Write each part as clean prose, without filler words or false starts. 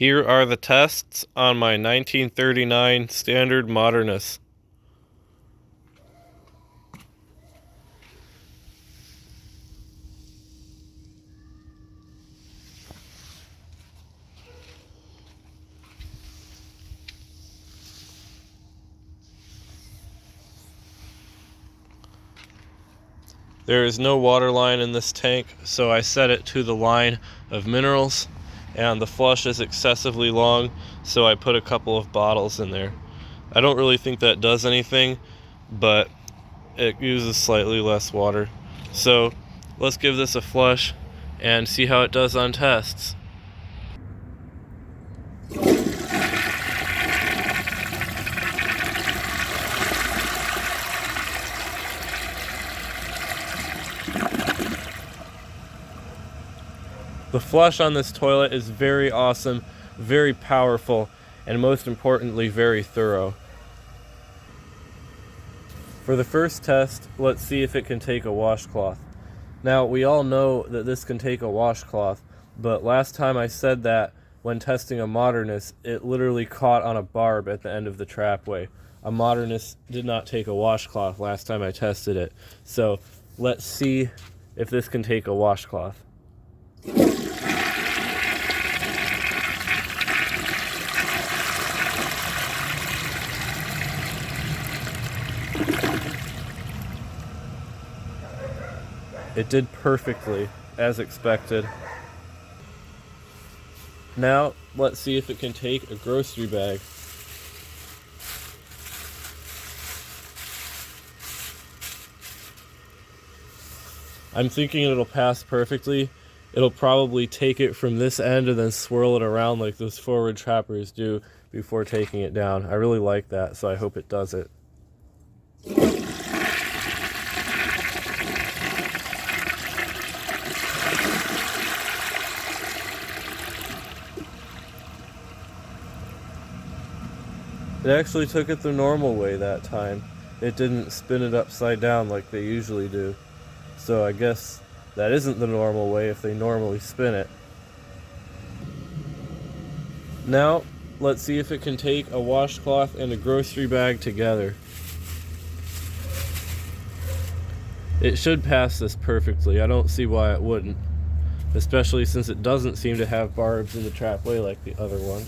Here are the tests on my 1939 standard Modernus. There is no water line in this tank, so I set it to the line of minerals, and the flush is excessively long, so I put a couple of bottles in there. I don't really think that does anything, but it uses slightly less water. So let's give this a flush and see how it does on tests. The flush on this toilet is very awesome, very powerful, and most importantly, very thorough. For the first test, let's see if it can take a washcloth. Now, we all know that this can take a washcloth, but last time I said that when testing a Modernus, it literally caught on a barb at the end of the trapway. A Modernus did not take a washcloth last time I tested it. So let's see if this can take a washcloth. It did perfectly, as expected. Now, let's see if it can take a grocery bag. I'm thinking it'll pass perfectly. It'll probably take it from this end and then swirl it around like those forward trappers do before taking it down. I really like that, so I hope it does it. It actually took it the normal way that time. It didn't spin it upside down like they usually do. So I guess that isn't the normal way if they normally spin it. Now, let's see if it can take a washcloth and a grocery bag together. It should pass this perfectly. I don't see why it wouldn't. Especially since it doesn't seem to have barbs in the trapway like the other one.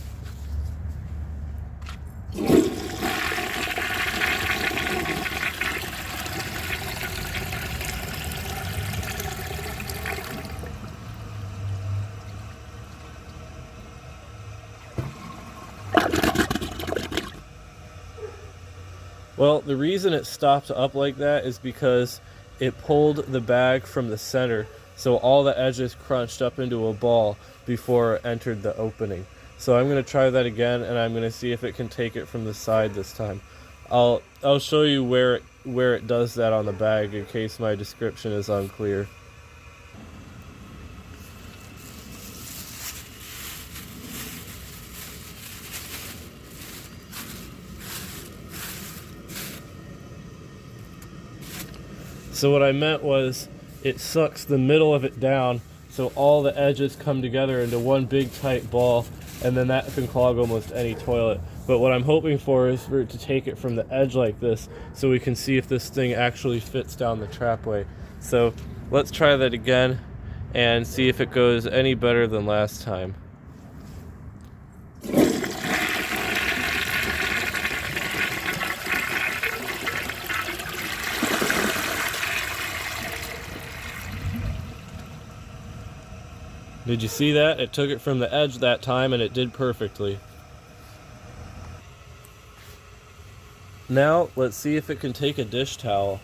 Well, the reason it stopped up like that is because it pulled the bag from the center, so all the edges crunched up into a ball before it entered the opening. So I'm going to try that again, and I'm going to see if it can take it from the side this time. I'll show you where it does that on the bag in case my description is unclear. So what I meant was it sucks the middle of it down so all the edges come together into one big tight ball, and then that can clog almost any toilet. But what I'm hoping for is for it to take it from the edge like this so we can see if this thing actually fits down the trapway. So let's try that again and see if it goes any better than last time. Did you see that? It took it from the edge that time and it did perfectly. Now, let's see if it can take a dish towel.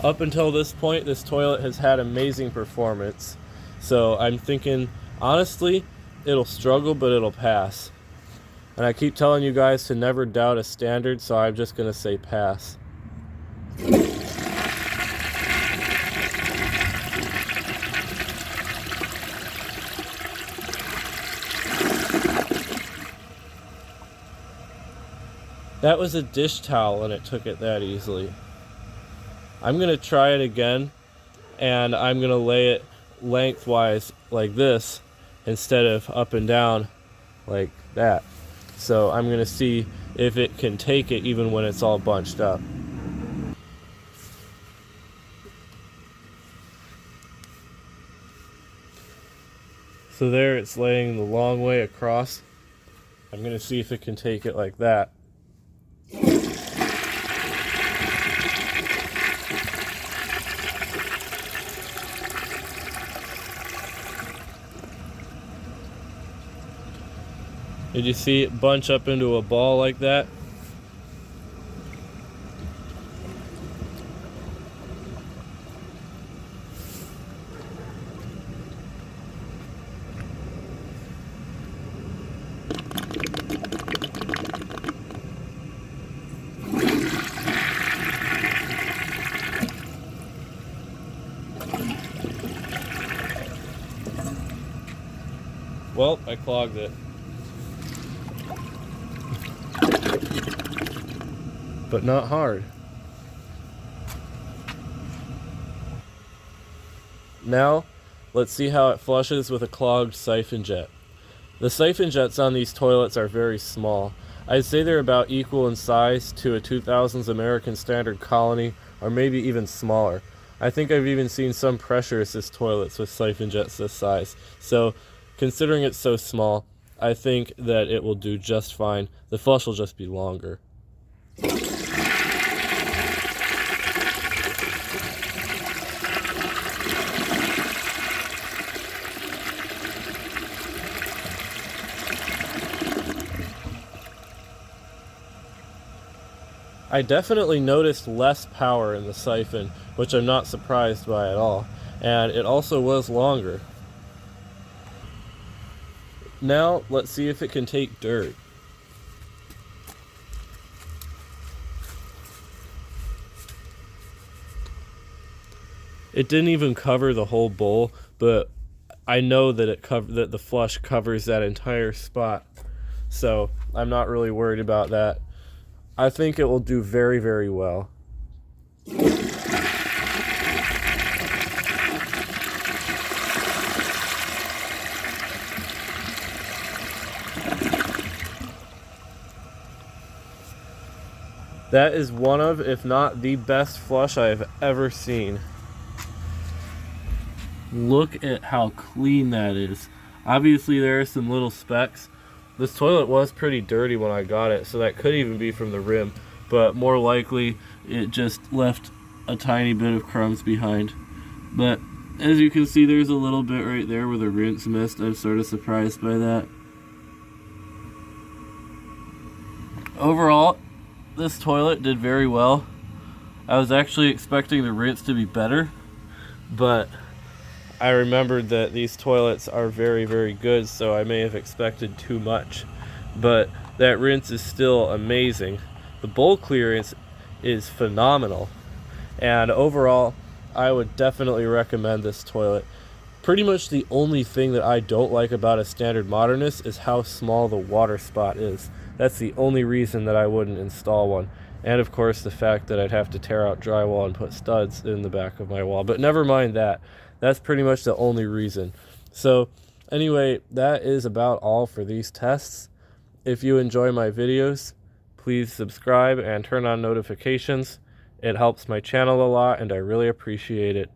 Up until this point, this toilet has had amazing performance. So I'm thinking, honestly, it'll struggle, but it'll pass. And I keep telling you guys to never doubt a standard, so I'm just going to say pass. That was a dish towel and it took it that easily. I'm going to try it again, and I'm going to lay it lengthwise like this instead of up and down like that. So I'm going to see if it can take it even when it's all bunched up. So there it's laying the long way across. I'm going to see if it can take it like that. Did you see it bunch up into a ball like that? Well, I clogged it. But not hard. Now, let's see how it flushes with a clogged siphon jet. The siphon jets on these toilets are very small. I'd say they're about equal in size to a 2000s American Standard Colony, or maybe even smaller. I think I've even seen some pressure assist toilets with siphon jets this size. So, considering it's so small, I think that it will do just fine. The flush will just be longer. I definitely noticed less power in the siphon, which I'm not surprised by at all, and it also was longer. Now, let's see if it can take dirt. It didn't even cover the whole bowl, but I know that that the flush covers that entire spot, so I'm not really worried about that. I think it will do very, very well. That is one of, if not the best flush I have ever seen. Look at how clean that is. Obviously there are some little specks. This toilet was pretty dirty when I got it, so that could even be from the rim, but more likely it just left a tiny bit of crumbs behind. But as you can see, there's a little bit right there where the rinse missed. I'm sort of surprised by that. Overall, this toilet did very well. I was actually expecting the rinse to be better, but I remembered that these toilets are very, very good, so I may have expected too much. But that rinse is still amazing. The bowl clearance is phenomenal. And overall, I would definitely recommend this toilet. Pretty much the only thing that I don't like about a standard Modernus is how small the water spot is. That's the only reason that I wouldn't install one. And of course the fact that I'd have to tear out drywall and put studs in the back of my wall. But never mind that. That's pretty much the only reason. So anyway, that is about all for these tests. If you enjoy my videos, please subscribe and turn on notifications. It helps my channel a lot and I really appreciate it.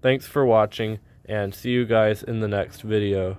Thanks for watching and see you guys in the next video.